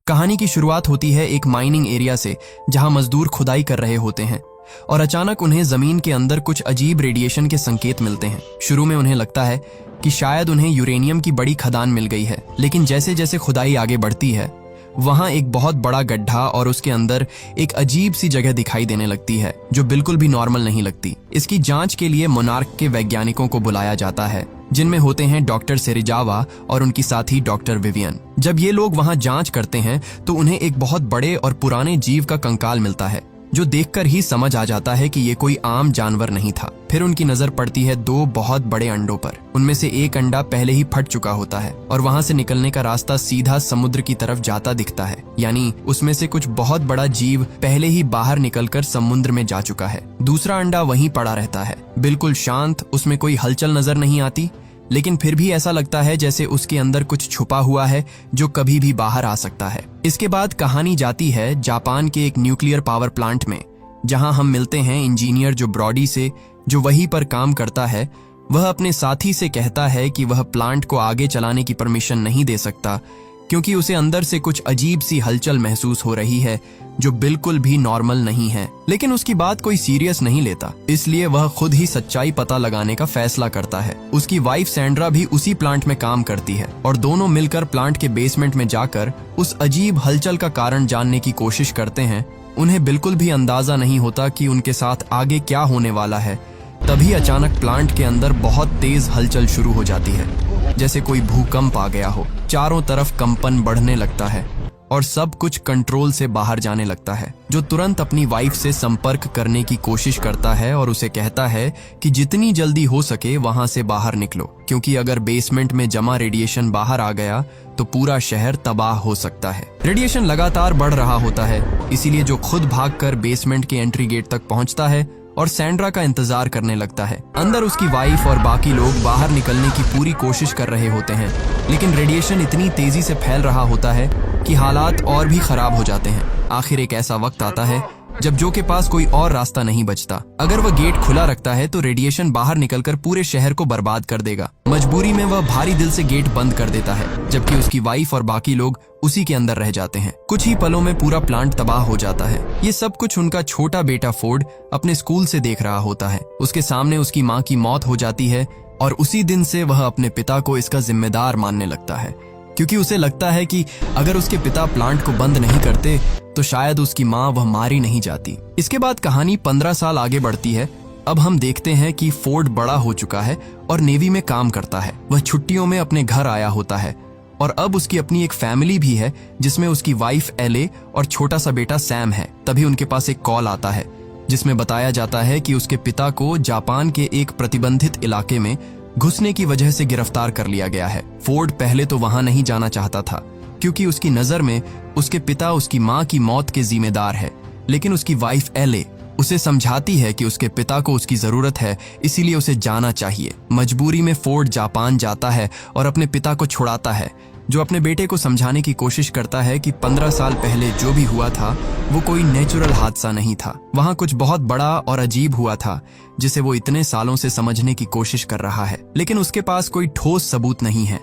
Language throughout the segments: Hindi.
कहानी की शुरुआत होती है एक माइनिंग एरिया से, जहां मजदूर खुदाई कर रहे होते हैं और अचानक उन्हें जमीन के अंदर कुछ अजीब रेडिएशन के संकेत मिलते हैं। शुरू में उन्हें लगता है कि शायद उन्हें यूरेनियम की बड़ी खदान मिल गई है, लेकिन जैसे जैसे खुदाई आगे बढ़ती है वहां एक बहुत बड़ा गड्ढा और उसके अंदर एक अजीब सी जगह दिखाई देने लगती है जो बिल्कुल भी नॉर्मल नहीं लगती। इसकी जांच के लिए मोनार्क के वैज्ञानिकों को बुलाया जाता है, जिनमें होते हैं डॉक्टर सेरिजावा और उनकी साथी डॉक्टर विवियन। जब ये लोग वहां जांच करते हैं तो उन्हें एक बहुत बड़े और पुराने जीव का कंकाल मिलता है, जो देखकर ही समझ आ जाता है कि ये कोई आम जानवर नहीं था। फिर उनकी नजर पड़ती है दो बहुत बड़े अंडों पर। उनमें से एक अंडा पहले ही फट चुका होता है और वहां से निकलने का रास्ता सीधा समुद्र की तरफ जाता दिखता है, यानी उसमें से कुछ बहुत बड़ा जीव पहले ही बाहर निकलकर समुद्र में जा चुका है। दूसरा अंडा वहीं पड़ा रहता है, बिल्कुल शांत, उसमें कोई हलचल नजर नहीं आती, लेकिन फिर भी ऐसा लगता है जैसे उसके अंदर कुछ छुपा हुआ है जो कभी भी बाहर आ सकता है। इसके बाद कहानी जाती है जापान के एक न्यूक्लियर पावर प्लांट में, जहां हम मिलते हैं इंजीनियर जो ब्रॉडी से, जो वहीं पर काम करता है। वह अपने साथी से कहता है कि वह प्लांट को आगे चलाने की परमिशन नहीं दे सकता, क्योंकि उसे अंदर से कुछ अजीब सी हलचल महसूस हो रही है जो बिल्कुल भी नॉर्मल नहीं है। लेकिन उसकी बात कोई सीरियस नहीं लेता, इसलिए वह खुद ही सच्चाई पता लगाने का फैसला करता है। उसकी वाइफ सैंड्रा भी उसी प्लांट में काम करती है और दोनों मिलकर प्लांट के बेसमेंट में जाकर उस अजीब हलचल का कारण जानने की कोशिश करते हैं। उन्हें बिल्कुल भी अंदाजा नहीं होता कि उनके साथ आगे क्या होने वाला है। तभी अचानक प्लांट के अंदर बहुत तेज हलचल शुरू हो जाती है, जैसे कोई भूकंप आ गया हो। चारों तरफ कंपन बढ़ने लगता है और सब कुछ कंट्रोल से बाहर जाने लगता है, जो तुरंत अपनी वाइफ से संपर्क करने की कोशिश करता है और उसे कहता है कि जितनी जल्दी हो सके वहां से बाहर निकलो, क्योंकि अगर बेसमेंट में जमा रेडिएशन बाहर आ गया तो पूरा शहर तबाह हो सकता है। रेडिएशन लगातार बढ़ रहा होता है, इसीलिए जो खुद भागकर बेसमेंट के एंट्री गेट तक पहुंचता है और सैंड्रा का इंतजार करने लगता है। अंदर उसकी वाइफ और बाकी लोग बाहर निकलने की पूरी कोशिश कर रहे होते हैं, लेकिन रेडिएशन इतनी तेजी से फैल रहा होता है कि हालात और भी खराब हो जाते हैं। आखिर एक ऐसा वक्त आता है जब जो के पास कोई और रास्ता नहीं बचता। अगर वह गेट खुला रखता है तो रेडिएशन बाहर निकलकर पूरे शहर को बर्बाद कर देगा। मजबूरी में वह भारी दिल से गेट बंद कर देता है, जबकि उसकी वाइफ और बाकी लोग उसी के अंदर रह जाते हैं। कुछ ही पलों में पूरा प्लांट तबाह हो जाता है। ये सब कुछ उनका छोटा बेटा फोर्ड अपने स्कूल से देख रहा होता है। उसके सामने उसकी माँ की मौत हो जाती है और उसी दिन से वह अपने पिता को इसका जिम्मेदार मानने लगता है, क्योंकि उसे लगता है कि अगर उसके पिता प्लांट को बंद नहीं करते तो शायद उसकी माँ वह मारी नहीं जाती। इसके बाद कहानी 15 साल आगे बढ़ती है। अब हम देखते हैं कि फोर्ड बड़ा हो चुका है और नेवी में काम करता है। वह छुट्टियों में अपने घर आया होता है और अब उसकी अपनी एक फैमिली भी है, जिसमें उसकी वाइफ एले और छोटा सा बेटा सैम है। तभी उनके पास एक कॉल आता है जिसमें बताया जाता है कि उसके पिता को जापान के एक प्रतिबंधित इलाके में घुसने की वजह से गिरफ्तार कर लिया गया है। फोर्ड पहले तो वहां नहीं जाना चाहता था, क्योंकि उसकी नजर में उसके पिता उसकी माँ की मौत के जिम्मेदार है, लेकिन उसकी वाइफ एले उसे समझाती है कि उसके पिता को उसकी जरूरत है, इसीलिए उसे जाना चाहिए। मजबूरी में फोर्ड जापान जाता है और अपने पिता को छुड़ाता है, जो अपने बेटे को समझाने की कोशिश करता है कि 15 साल पहले जो भी हुआ था वो कोई नेचुरल हादसा नहीं था। वहां कुछ बहुत बड़ा और अजीब हुआ था, जिसे वो इतने सालों से समझने की कोशिश कर रहा है, लेकिन उसके पास कोई ठोस सबूत नहीं है,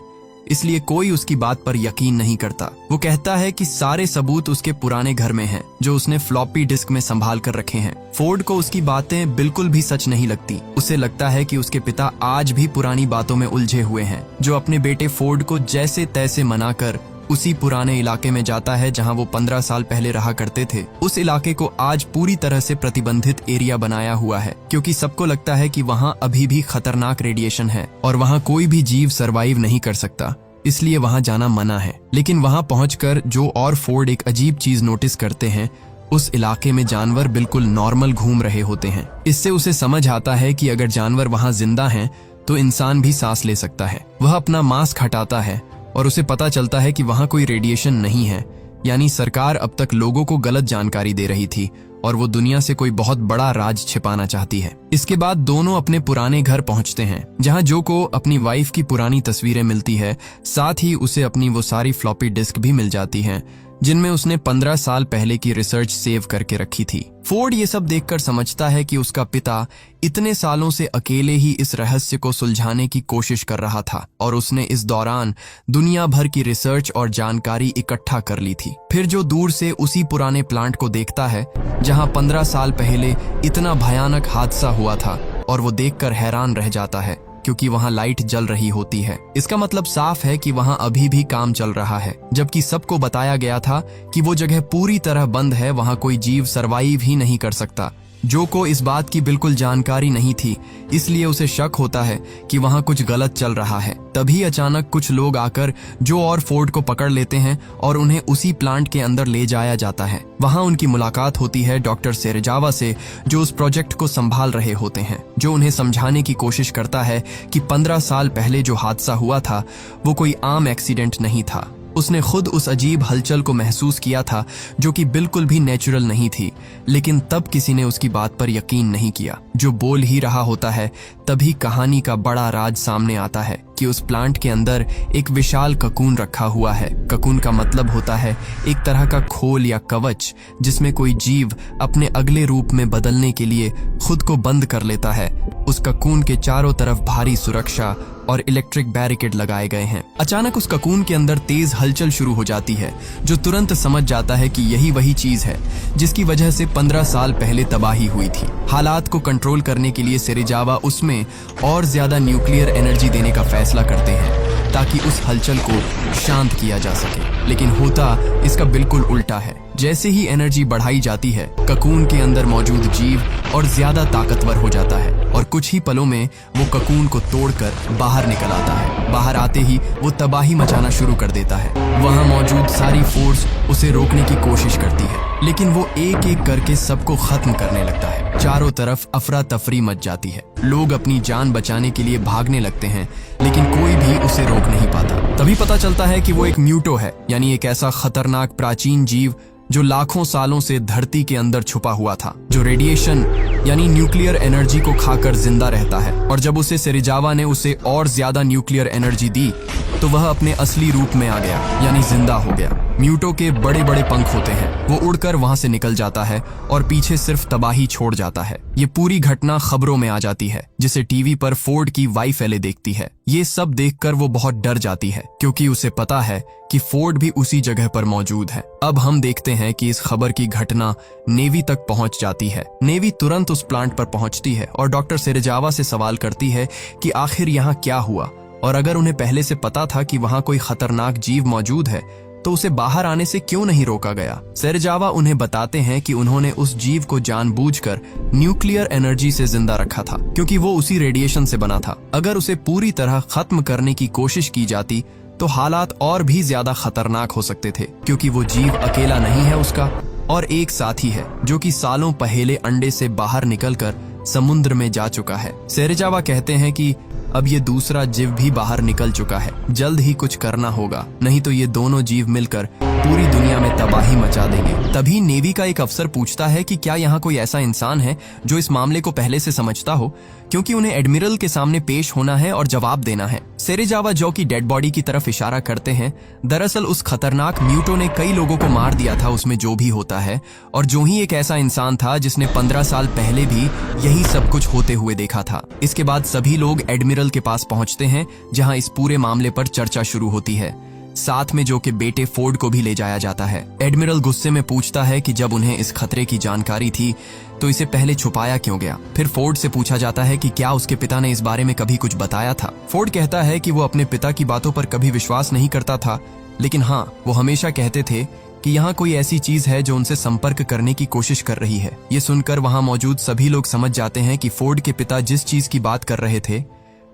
इसलिए कोई उसकी बात पर यकीन नहीं करता। वो कहता है कि सारे सबूत उसके पुराने घर में हैं, जो उसने फ्लॉपी डिस्क में संभाल कर रखे हैं। फोर्ड को उसकी बातें बिल्कुल भी सच नहीं लगती। उसे लगता है कि उसके पिता आज भी पुरानी बातों में उलझे हुए हैं, जो अपने बेटे फोर्ड को जैसे तैसे मनाकर उसी पुराने इलाके में जाता है जहां वो 15 साल पहले रहा करते थे। उस इलाके को आज पूरी तरह से प्रतिबंधित एरिया बनाया हुआ है, क्योंकि सबको लगता है कि वहां अभी भी खतरनाक रेडिएशन है और वहां कोई भी जीव सरवाइव नहीं कर सकता, इसलिए वहां जाना मना है। लेकिन वहां पहुंचकर जो और फोर्ड एक अजीब चीज नोटिस करते हैं, उस इलाके में जानवर बिल्कुल नॉर्मल घूम रहे होते हैं। इससे उसे समझ आता है कि अगर जानवर वहां जिंदा हैं तो इंसान भी सांस ले सकता है। वह अपना मास्क हटाता है और उसे पता चलता है कि वहां कोई रेडिएशन नहीं है, यानी सरकार अब तक लोगों को गलत जानकारी दे रही थी और वो दुनिया से कोई बहुत बड़ा राज छिपाना चाहती है। इसके बाद दोनों अपने पुराने घर पहुंचते हैं, जहां जो को अपनी वाइफ की पुरानी तस्वीरें मिलती है, साथ ही उसे अपनी वो सारी फ्लॉपी डिस्क भी मिल जाती हैं जिनमें उसने 15 साल पहले की रिसर्च सेव करके रखी थी। फोर्ड ये सब देखकर समझता है कि उसका पिता इतने सालों से अकेले ही इस रहस्य को सुलझाने की कोशिश कर रहा था और उसने इस दौरान दुनिया भर की रिसर्च और जानकारी इकट्ठा कर ली थी। फिर जो दूर से उसी पुराने प्लांट को देखता है जहां 15 साल पहले इतना भयानक हादसा हुआ था, और वो देखकर हैरान रह जाता है क्योंकि वहां लाइट जल रही होती है। इसका मतलब साफ है कि वहां अभी भी काम चल रहा है, जबकि सबको बताया गया था कि वो जगह पूरी तरह बंद है, वहां कोई जीव सरवाइव ही नहीं कर सकता। जो को इस बात की बिल्कुल जानकारी नहीं थी, इसलिए उसे शक होता है कि वहां कुछ गलत चल रहा है। तभी अचानक कुछ लोग आकर जो और फोर्ड को पकड़ लेते हैं और उन्हें उसी प्लांट के अंदर ले जाया जाता है। वहां उनकी मुलाकात होती है डॉक्टर सेरेजावा से, जो उस प्रोजेक्ट को संभाल रहे होते हैं, जो उन्हें समझाने की कोशिश करता है कि 15 साल पहले जो हादसा हुआ था वो कोई आम एक्सीडेंट नहीं था। उसने खुद उस अजीब हलचल को महसूस किया था जो कि बिल्कुल भी नेचुरल नहीं थी, लेकिन तब किसी ने उसकी बात पर यकीन नहीं किया। जो बोल ही रहा होता है तभी कहानी का बड़ा राज सामने आता है कि उस प्लांट के अंदर एक विशाल ककून रखा हुआ है। ककून का मतलब होता है एक तरह का खोल या कवच जिसमें कोई जीव अपने अगले रूप में बदलने के लिए खुद को बंद कर लेता है। उस ककून के चारों तरफ भारी सुरक्षा और इलेक्ट्रिक बैरिकेड लगाए गए हैं। अचानक उस ककून के अंदर तेज हलचल शुरू हो जाती है, जो तुरंत समझ जाता है कि यही वही चीज है जिसकी वजह से 15 साल पहले तबाही हुई थी। हालात को कंट्रोल करने के लिए सेरेजावा उसमें और ज्यादा न्यूक्लियर एनर्जी देने का फैसला करते हैं ताकि उस हलचल को शांत किया जा सके, लेकिन होता इसका बिल्कुल उल्टा है। जैसे ही एनर्जी बढ़ाई जाती है, ककून के अंदर मौजूद जीव और ज्यादा ताकतवर हो जाता है और कुछ ही पलों में वो ककून को तोड़कर बाहर निकल आता है। बाहर आते ही वो तबाही मचाना शुरू कर देता है। वहां मौजूद सारी फोर्स उसे रोकने की कोशिश करती है, लेकिन वो एक एक करके सबको खत्म करने लगता है। चारों तरफ अफरा तफरी मच जाती है। लोग अपनी जान बचाने के लिए भागने लगते हैं, लेकिन कोई भी उसे रोक नहीं पाता। तभी पता चलता है कि वो एक म्यूटो है, यानी एक ऐसा खतरनाक प्राचीन जीव जो लाखों सालों से धरती के अंदर छुपा हुआ था, जो रेडिएशन यानी न्यूक्लियर एनर्जी को खाकर जिंदा रहता है। और जब उसे सेरेजावा ने उसे और ज्यादा न्यूक्लियर एनर्जी दी तो वह अपने असली रूप में आ गया, यानी जिंदा हो गया। म्यूटो के बड़े बड़े पंख होते हैं, वो उड़कर वहां से निकल जाता है और पीछे सिर्फ तबाही छोड़ जाता है। ये पूरी घटना खबरों में आ जाती है, जिसे टीवी पर फोर्ड की वाइफ एले देखती है। ये सब देखकर वो बहुत डर जाती है, क्योंकि उसे पता है कि फोर्ड भी उसी जगह पर मौजूद है। अब हम देखते हैं कि इस खबर की घटना नेवी तक पहुंच जाती है। नेवी तुरंत उस प्लांट पर पहुंचती है और डॉक्टर सेरेजावा से सवाल करती है कि आखिर यहाँ क्या हुआ, और अगर उन्हें पहले से पता था कि वहां कोई खतरनाक जीव मौजूद है तो उसे बाहर आने से क्यों नहीं रोका गया। सेरेजावा उन्हें बताते हैं कि उन्होंने उस जीव को जानबूझकर न्यूक्लियर एनर्जी से जिंदा रखा था, क्योंकि वो उसी रेडिएशन से बना था। अगर उसे पूरी तरह खत्म करने की कोशिश की जाती तो हालात और भी ज्यादा खतरनाक हो सकते थे, क्योंकि वो जीव अकेला नहीं है, उसका और एक साथी है जो कि सालों पहले अंडे से बाहर निकलकर समुद्र में जा चुका है। सेरेजावा कहते हैं कि अब ये दूसरा जीव भी बाहर निकल चुका है, जल्द ही कुछ करना होगा, नहीं तो ये दोनों जीव मिलकर पूरी दुनिया में तबाही मचा देंगे। तभी नेवी का एक अफसर पूछता है कि क्या यहाँ कोई ऐसा इंसान है जो इस मामले को पहले से समझता हो, क्योंकि उन्हें एडमिरल के सामने पेश होना है और जवाब देना है। सेरेजावा जो की डेड बॉडी की तरफ इशारा करते हैं। दरअसल उस खतरनाक म्यूटो ने कई लोगों को मार दिया था, उसमें जो भी होता है, और जो ही एक ऐसा इंसान था जिसने 15 साल पहले भी यही सब कुछ होते हुए देखा था। इसके बाद सभी लोग एडमिरल के पास पहुंचते हैं, जहां इस पूरे मामले पर चर्चा शुरू होती है। साथ में जो के बेटे फोर्ड को भी ले जाया जाता है। एडमिरल गुस्से में पूछता है कि जब उन्हें इस खतरे की जानकारी थी तो इसे पहले छुपाया क्यों गया। फिर फोर्ड से पूछा जाता है कि क्या उसके पिता ने इस बारे में कभी कुछ बताया था। फोर्ड कहता है कि वो अपने पिता की बातों पर कभी विश्वास नहीं करता था, लेकिन हाँ, वो हमेशा कहते थे कि यहाँ कोई ऐसी चीज है जो उनसे संपर्क करने की कोशिश कर रही है। ये सुनकर वहां मौजूद सभी लोग समझ जाते हैं कि फोर्ड के पिता जिस चीज की बात कर रहे थे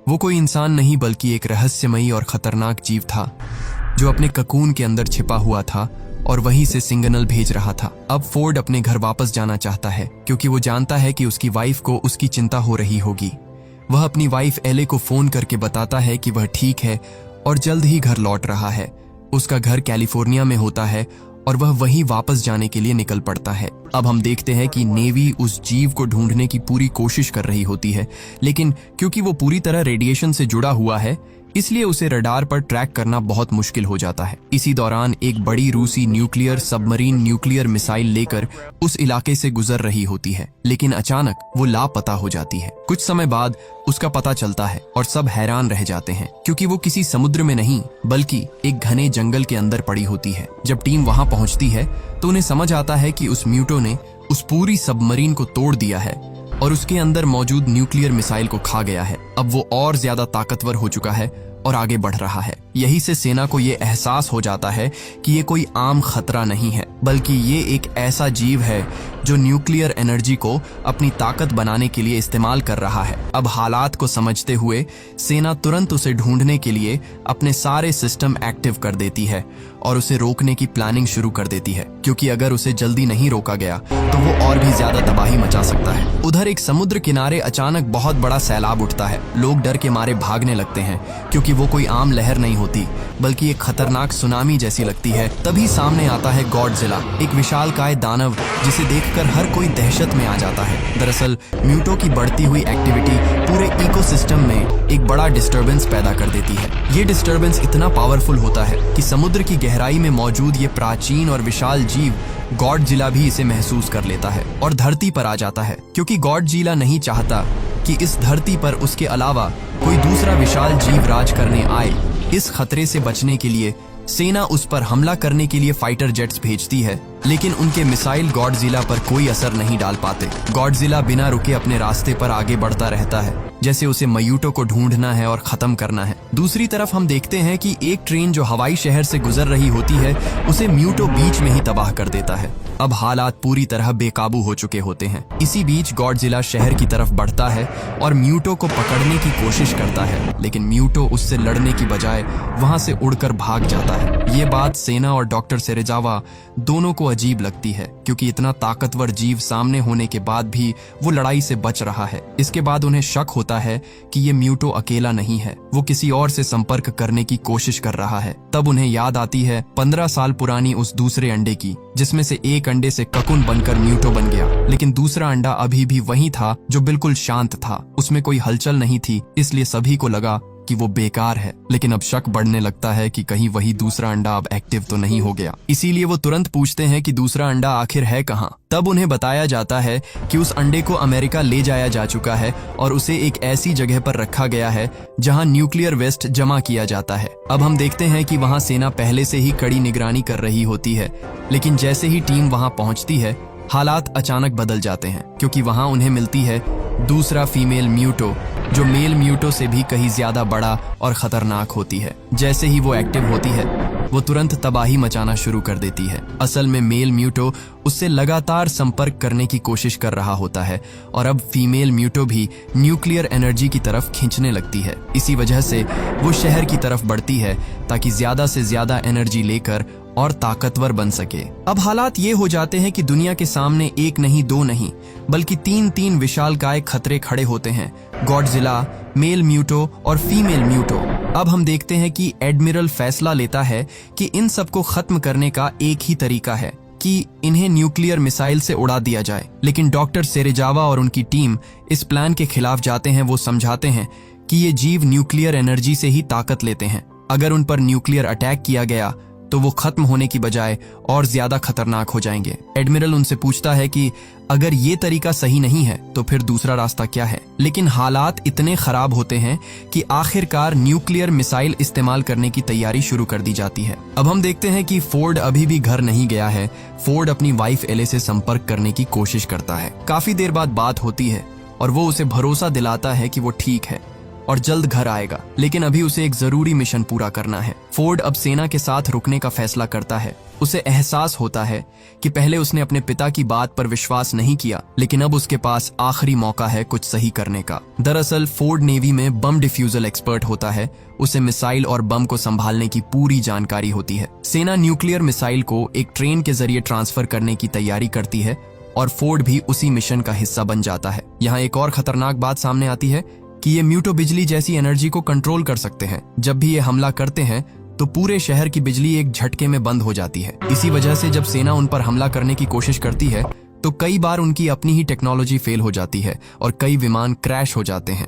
वो कोई इंसान नहीं बल्कि एक रहस्यमयी और खतरनाक जीव था जो अपने ककून के अंदर छिपा हुआ था और वहीं से सिग्नल भेज रहा था। अब फोर्ड अपने घर वापस जाना चाहता है, क्योंकि वो जानता है कि उसकी वाइफ को उसकी चिंता हो रही होगी। वह अपनी वाइफ एले को फोन करके बताता है कि वह ठीक है और जल्द ही घर लौट रहा है। उसका घर कैलिफोर्निया में होता है और वह वहीं वापस जाने के लिए निकल पड़ता है। अब हम देखते हैं कि नेवी उस जीव को ढूंढने की पूरी कोशिश कर रही होती है, लेकिन क्योंकि वो पूरी तरह रेडिएशन से जुड़ा हुआ है इसलिए उसे रडार पर ट्रैक करना बहुत मुश्किल हो जाता है। इसी दौरान एक बड़ी रूसी न्यूक्लियर सबमरीन न्यूक्लियर मिसाइल लेकर उस इलाके से गुजर रही होती है, लेकिन अचानक वो लापता हो जाती है। कुछ समय बाद उसका पता चलता है और सब हैरान रह जाते हैं क्योंकि वो किसी समुद्र में नहीं बल्कि एक घने जंगल के अंदर पड़ी होती है। जब टीम वहां पहुंचती है तो उन्हें समझ आता है कि उस म्यूटो ने उस पूरी सबमरीन को तोड़ दिया है और उसके अंदर मौजूद न्यूक्लियर मिसाइल को खा गया है। अब वो और ज्यादा ताकतवर हो चुका है और आगे बढ़ रहा है। यही से सेना को ये एहसास हो जाता है कि ये कोई आम खतरा नहीं है बल्कि ये एक ऐसा जीव है जो न्यूक्लियर एनर्जी को अपनी ताकत बनाने के लिए इस्तेमाल कर रहा है। अब हालात को समझते हुए सेना तुरंत उसे ढूंढने के लिए अपने सारे सिस्टम एक्टिव कर देती है और उसे रोकने की प्लानिंग शुरू कर देती है, क्योंकि अगर उसे जल्दी नहीं रोका गया तो वो और भी ज्यादा तबाही मचा सकता है। उधर एक समुद्र किनारे अचानक बहुत बड़ा सैलाब उठता है। लोग डर के मारे भागने लगते हैं क्योंकि वो कोई आम लहर नहीं होती बल्कि एक खतरनाक सुनामी जैसी लगती है। तभी सामने आता है गॉडजिला, एक विशालकाय दानव जिसे देखकर हर कोई दहशत में आ जाता है। दरअसल म्यूटो की बढ़ती हुई एक्टिविटी पूरे इकोसिस्टम में एक बड़ा डिस्टर्बेंस पैदा कर देती है। ये डिस्टर्बेंस इतना पावरफुल होता है कि समुद्र की गहराई में मौजूद ये प्राचीन और विशाल जीव गॉडजिला भी इसे महसूस कर लेता है और धरती पर आ जाता है, क्योंकि गॉडजिला नहीं चाहता कि इस धरती पर उसके अलावा कोई दूसरा विशाल जीव राज करने आए। इस खतरे से बचने के लिए सेना उस पर हमला करने के लिए फाइटर जेट्स भेजती है, लेकिन उनके मिसाइल गॉडजिला पर कोई असर नहीं डाल पाते। गॉडजिला बिना रुके अपने रास्ते पर आगे बढ़ता रहता है, जैसे उसे म्यूटो को ढूंढना है और खत्म करना है। दूसरी तरफ हम देखते हैं कि एक ट्रेन जो हवाई शहर से गुजर रही होती है उसे म्यूटो बीच में ही तबाह कर देता है। अब हालात पूरी तरह बेकाबू हो चुके होते हैं। इसी बीच गॉडजिला शहर की तरफ बढ़ता है और म्यूटो को पकड़ने की कोशिश करता है, लेकिन म्यूटो उससे लड़ने की बजाय वहां से उड़कर भाग जाता है। ये बात सेना और डॉक्टर सेरेजावा दोनों को अजीब लगती है, क्योंकि इतना ताकतवर जीव सामने होने के बाद भी वो लड़ाई से बच रहा है। इसके बाद उन्हें शक होता है कि ये म्यूटो अकेला नहीं है, वो किसी और से संपर्क करने की कोशिश कर रहा है। तब उन्हें याद आती है 15 साल पुरानी उस दूसरे अंडे की, जिसमें से एक अंडे से ककुन बनकर म्यूटो बन गया, लेकिन दूसरा अंडा अभी भी वही था जो बिल्कुल शांत था। उसमें कोई हलचल नहीं थी, इसलिए सभी को लगा कि वो बेकार है। लेकिन अब शक बढ़ने लगता है कि कहीं वही दूसरा अंडा अब एक्टिव तो नहीं हो गया। इसीलिए वो तुरंत पूछते हैं कि दूसरा अंडा आखिर है कहाँ। तब उन्हें बताया जाता है कि उस अंडे को अमेरिका ले जाया जा चुका है और उसे एक ऐसी जगह पर रखा गया है जहां न्यूक्लियर वेस्ट जमा किया जाता है। अब हम देखते हैं कि वहां सेना पहले से ही कड़ी निगरानी कर रही होती है, लेकिन जैसे ही टीम वहां पहुंचती है हालात अचानक बदल जाते हैं, क्योंकि वहां उन्हें मिलती है दूसरा फीमेल म्यूटो जो मेल म्यूटो से भी कहीं ज्यादा बड़ा और खतरनाक होती है। जैसे ही वो एक्टिव होती है वो तुरंत तबाही मचाना शुरू कर देती है। असल में मेल म्यूटो उससे लगातार संपर्क करने की कोशिश कर रहा होता है और अब फीमेल म्यूटो भी न्यूक्लियर एनर्जी की तरफ खींचने लगती है। इसी वजह से वो शहर की तरफ बढ़ती है ताकि ज्यादा से ज्यादा एनर्जी लेकर और ताकतवर बन सके। अब हालात ये हो जाते हैं कि दुनिया के सामने एक नहीं दो नहीं बल्कि तीन विशालकाय खतरे खड़े होते हैं, गॉडजिला, मेल म्यूटो और फीमेल म्यूटो। अब हम देखते हैं कि एडमिरल फैसला लेता है कि इन सबको खत्म करने का एक ही तरीका है कि इन्हें न्यूक्लियर मिसाइल से उड़ा दिया जाए। लेकिन डॉक्टर सेरेजावा और उनकी टीम इस प्लान के खिलाफ जाते हैं। वो समझाते हैं कि ये जीव न्यूक्लियर एनर्जी से ही ताकत लेते हैं। अगर उन पर न्यूक्लियर अटैक किया गया तो वो खत्म होने की बजाय और ज्यादा खतरनाक हो जाएंगे। एडमिरल उनसे पूछता है कि अगर ये तरीका सही नहीं है तो फिर दूसरा रास्ता क्या है। लेकिन हालात इतने खराब होते हैं कि आखिरकार न्यूक्लियर मिसाइल इस्तेमाल करने की तैयारी शुरू कर दी जाती है। अब हम देखते हैं कि फोर्ड अभी भी घर नहीं गया है। फोर्ड अपनी वाइफ एले से संपर्क करने की कोशिश करता है। काफी देर बाद बात होती है और वो उसे भरोसा दिलाता है कि वो ठीक है और जल्द घर आएगा, लेकिन अभी उसे एक जरूरी मिशन पूरा करना है। फोर्ड अब सेना के साथ रुकने का फैसला करता है। उसे एहसास होता है कि पहले उसने अपने पिता की बात पर विश्वास नहीं किया, लेकिन अब उसके पास आखिरी मौका है कुछ सही करने का। दरअसल फोर्ड नेवी में बम डिफ्यूजल एक्सपर्ट होता है। उसे मिसाइल और बम को संभालने की पूरी जानकारी होती है। सेना न्यूक्लियर मिसाइल को एक ट्रेन के जरिए ट्रांसफर करने की तैयारी करती है और फोर्ड भी उसी मिशन का हिस्सा बन जाता है। यहाँ एक और खतरनाक बात सामने आती है कि ये म्यूटो बिजली जैसी एनर्जी को कंट्रोल कर सकते हैं। जब भी ये हमला करते हैं तो पूरे शहर की बिजली एक झटके में बंद हो जाती है। इसी वजह से जब सेना उन पर हमला करने की कोशिश करती है तो कई बार उनकी अपनी ही टेक्नोलॉजी फेल हो जाती है और कई विमान क्रैश हो जाते हैं।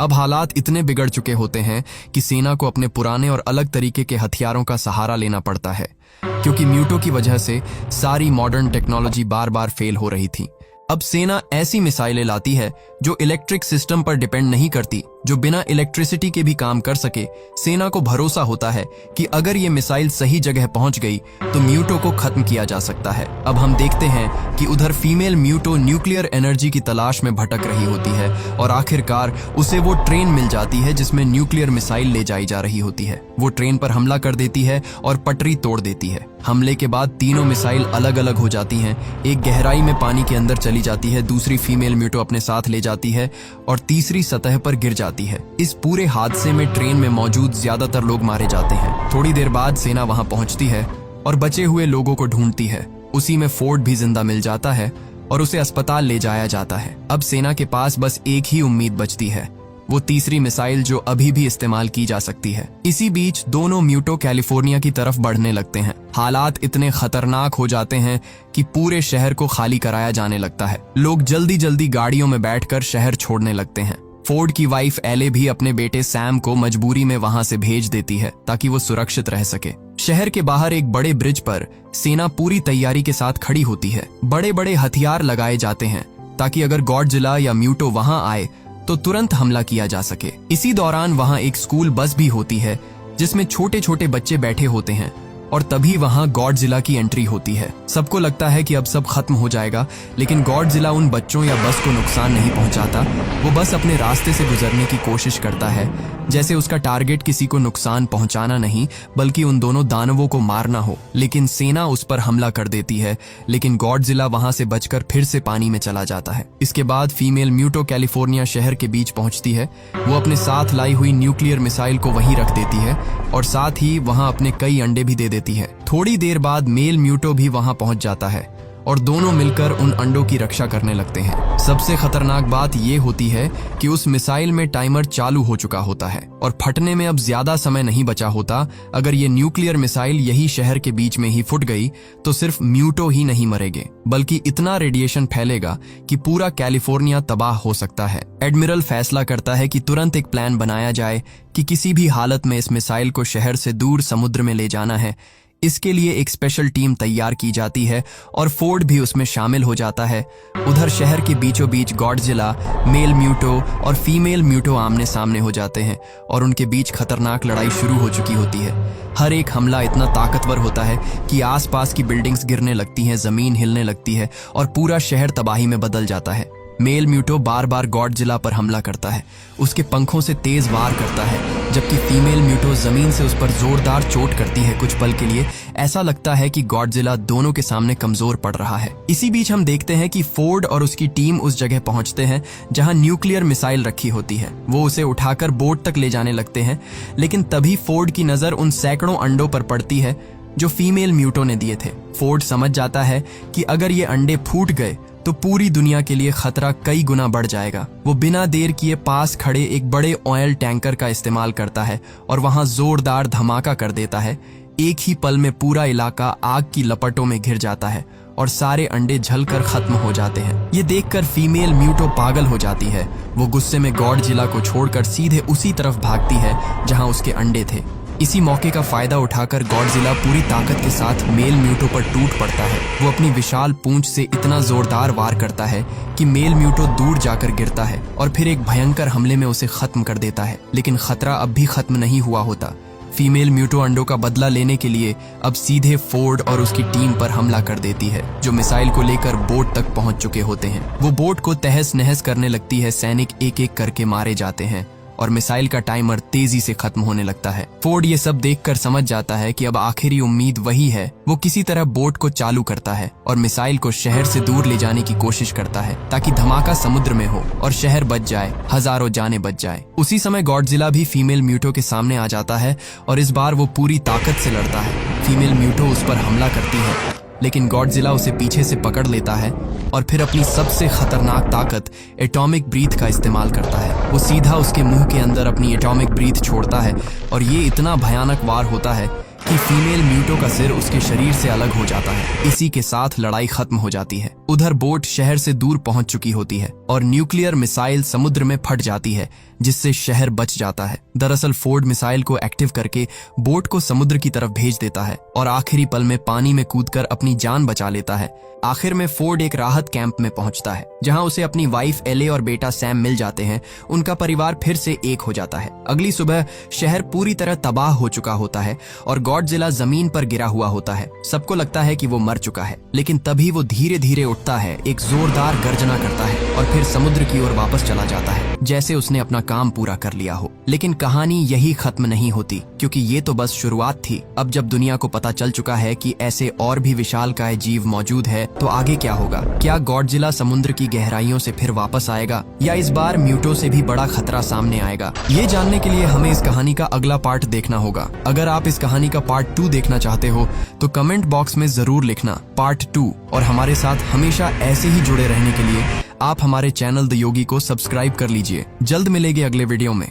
अब हालात इतने बिगड़ चुके होते हैं कि सेना को अपने पुराने और अलग तरीके के हथियारों का सहारा लेना पड़ता है, क्योंकि म्यूटो की वजह से सारी मॉडर्न टेक्नोलॉजी बार बार फेल हो रही थी। अब सेना ऐसी मिसाइलें लाती है जो इलेक्ट्रिक सिस्टम पर डिपेंड नहीं करती, जो बिना इलेक्ट्रिसिटी के भी काम कर सके। सेना को भरोसा होता है कि अगर ये मिसाइल सही जगह पहुंच गई तो म्यूटो को खत्म किया जा सकता है। अब हम देखते हैं कि उधर फीमेल म्यूटो न्यूक्लियर एनर्जी की तलाश में भटक रही होती है और आखिरकार उसे वो ट्रेन मिल जाती है जिसमें न्यूक्लियर मिसाइल ले जाई जा रही होती है। वो ट्रेन पर हमला कर देती है और पटरी तोड़ देती है। हमले के बाद तीनों मिसाइल अलग अलग हो जाती हैं। एक गहराई में पानी के अंदर चली जाती है, दूसरी फीमेल म्यूटो अपने साथ ले जाती है और तीसरी सतह पर गिर जाती है। इस पूरे हादसे में ट्रेन में मौजूद ज्यादातर लोग मारे जाते हैं। थोड़ी देर बाद सेना वहां पहुंचती है और बचे हुए लोगों को ढूंढती है। उसी में फोर्ड भी जिंदा मिल जाता है और उसे अस्पताल ले जाया जाता है। अब सेना के पास बस एक ही उम्मीद बचती है, वो तीसरी मिसाइल जो अभी भी इस्तेमाल की जा सकती है। इसी बीच दोनों म्यूटो कैलिफोर्निया की तरफ बढ़ने लगते हैं। हालात इतने खतरनाक हो जाते हैं कि पूरे शहर को खाली कराया जाने लगता है। लोग जल्दी जल्दी गाड़ियों में बैठकर शहर छोड़ने लगते हैं। फोर्ड की वाइफ एले भी अपने बेटे सैम को मजबूरी में वहां से भेज देती है ताकि वो सुरक्षित रह सके। शहर के बाहर एक बड़े ब्रिज पर सेना पूरी तैयारी के साथ खड़ी होती है। बड़े बड़े हथियार लगाए जाते हैं ताकि अगर गॉडजिला या म्यूटो वहां आए तो तुरंत हमला किया जा सके। इसी दौरान वहां एक स्कूल बस भी होती है जिसमें छोटे छोटे बच्चे बैठे होते हैं और तभी वहां गॉडजिला की एंट्री होती है। सबको लगता है कि अब सब खत्म हो जाएगा, लेकिन गॉडजिला उन बच्चों या बस को नुकसान नहीं पहुंचाता। वो बस अपने रास्ते से गुजरने की कोशिश करता है, जैसे उसका टारगेट किसी को नुकसान पहुंचाना नहीं बल्कि उन दोनों दानवों को मारना हो। लेकिन सेना उस पर हमला कर देती है, लेकिन गॉडजिला वहां से बचकर फिर से पानी में चला जाता है। इसके बाद फीमेल म्यूटो कैलिफोर्निया शहर के बीच पहुंचती है। वो अपने साथ लाई हुई न्यूक्लियर मिसाइल को वहीं रख देती है और साथ ही वहां अपने कई अंडे भी दे देती है। थोड़ी देर बाद मेल म्यूटो भी वहां पहुंच जाता है और दोनों मिलकर उन अंडों की रक्षा करने लगते हैं। सबसे खतरनाक बात यह होती है कि उस मिसाइल में टाइमर चालू हो चुका होता है और फटने में अब ज्यादा समय नहीं बचा होता। अगर ये न्यूक्लियर मिसाइल यही शहर के बीच में ही फुट गई तो सिर्फ म्यूटो ही नहीं मरेंगे, बल्कि इतना रेडिएशन फैलेगा कि पूरा कैलिफोर्निया तबाह हो सकता है। एडमिरल फैसला करता है कि तुरंत एक प्लान बनाया जाए कि किसी भी हालत में इस मिसाइल को शहर से दूर समुद्र में ले जाना है। इसके लिए एक स्पेशल टीम तैयार की जाती है और फोर्ड भी उसमें शामिल हो जाता है। उधर शहर के बीचों बीच गॉडजिला, मेल म्यूटो और फीमेल म्यूटो आमने सामने हो जाते हैं और उनके बीच खतरनाक लड़ाई शुरू हो चुकी होती है। हर एक हमला इतना ताकतवर होता है कि आसपास की बिल्डिंग्स गिरने लगती हैं, जमीन हिलने लगती है और पूरा शहर तबाही में बदल जाता है। मेल म्यूटो बार बार गॉडजिला पर हमला करता है, उसके पंखों से तेज वार करता है, जबकि फीमेल म्यूटो जमीन से उस पर जोरदार चोट करती है। कुछ पल के लिए ऐसा लगता है कि गॉडजिला दोनों के सामने कमजोर पड़ रहा है। इसी बीच हम देखते हैं कि फोर्ड और उसकी टीम उस जगह पहुंचते हैं जहां न्यूक्लियर मिसाइल रखी होती है। वो उसे उठाकर बोट तक ले जाने लगते हैं, लेकिन तभी फोर्ड की नजर उन सैकड़ों अंडों पर पड़ती है जो फीमेल म्यूटो ने दिए थे। फोर्ड समझ जाता है कि अगर ये अंडे फूट गए तो पूरी दुनिया के लिए खतरा कई गुना बढ़ जाएगा। वो बिना देर किए पास खड़े एक बड़े ऑयल टैंकर का इस्तेमाल करता है और वहां जोरदार धमाका कर देता है। एक ही पल में पूरा इलाका आग की लपटों में घिर जाता है और सारे अंडे जलकर खत्म हो जाते हैं। ये देखकर फीमेल म्यूटो पागल हो जाती है। वो गुस्से में गॉडजिला को छोड़कर सीधे उसी तरफ भागती है जहां उसके अंडे थे। इसी मौके का फायदा उठाकर गॉडजिला पूरी ताकत के साथ मेल म्यूटो पर टूट पड़ता है। वो अपनी विशाल पूंछ से इतना जोरदार वार करता है कि मेल म्यूटो दूर जाकर गिरता है और फिर एक भयंकर हमले में उसे खत्म कर देता है। लेकिन खतरा अब भी खत्म नहीं हुआ होता। फीमेल म्यूटो अंडों का बदला लेने के लिए अब सीधे फोर्ड और उसकी टीम पर हमला कर देती है, जो मिसाइल को लेकर बोट तक पहुंच चुके होते हैं। वो बोट को तहस नहस करने लगती है, सैनिक एक एक करके मारे जाते हैं और मिसाइल का टाइमर तेजी से खत्म होने लगता है। फोर्ड ये सब देखकर समझ जाता है कि अब आखिरी उम्मीद वही है। वो किसी तरह बोट को चालू करता है और मिसाइल को शहर से दूर ले जाने की कोशिश करता है ताकि धमाका समुद्र में हो और शहर बच जाए, हजारों जानें बच जाए। उसी समय गॉडजिला भी फीमेल म्यूटो के सामने आ जाता है और इस बार वो पूरी ताकत से लड़ता है। फीमेल म्यूटो उस पर हमला करती है, लेकिन गॉडजिला उसे पीछे से पकड़ लेता है और फिर अपनी सबसे खतरनाक ताकत एटॉमिक ब्रीथ का इस्तेमाल करता है। वो सीधा उसके मुंह के अंदर अपनी एटॉमिक ब्रीथ छोड़ता है और ये इतना भयानक वार होता है कि फीमेल म्यूटो का सिर उसके शरीर से अलग हो जाता है। इसी के साथ लड़ाई खत्म हो जाती है। उधर बोट शहर से दूर पहुंच चुकी होती है और न्यूक्लियर मिसाइल समुद्र में फट जाती है, जिससे शहर बच जाता है। दरअसल फोर्ड मिसाइल को एक्टिव करके बोट को समुद्र की तरफ भेज देता है और आखिरी पल में पानी में कूदकर अपनी जान बचा लेता है। आखिर में फोर्ड एक राहत कैंप में पहुंचता है, जहां उसे अपनी वाइफ एले और बेटा सैम मिल जाते हैं। उनका परिवार फिर से एक हो जाता है। अगली सुबह शहर पूरी तरह तबाह हो चुका होता है और गॉडजिला जमीन पर गिरा हुआ होता है। सबको लगता है कि वो मर चुका है, लेकिन तभी वो धीरे धीरे उठता है, एक जोरदार गर्जना करता है और फिर समुद्र की ओर वापस चला जाता है, जैसे उसने अपना काम पूरा कर लिया हो। लेकिन कहानी यही खत्म नहीं होती, क्योंकि ये तो बस शुरुआत थी। अब जब दुनिया को पता चल चुका है कि ऐसे और भी विशालकाय जीव मौजूद है, तो आगे क्या होगा? क्या गॉडजिला समुद्र की गहराइयों से फिर वापस आएगा, या इस बार म्यूटो से भी बड़ा खतरा सामने आएगा? ये जानने के लिए हमें इस कहानी का अगला पार्ट देखना होगा। अगर आप इस कहानी का पार्ट 2 देखना चाहते हो तो कमेंट बॉक्स में जरूर लिखना पार्ट 2। और हमारे साथ हमेशा ऐसे ही जुड़े रहने के लिए आप हमारे चैनल द योगी को सब्सक्राइब कर लीजिए। जल्द मिलेंगे अगले वीडियो में।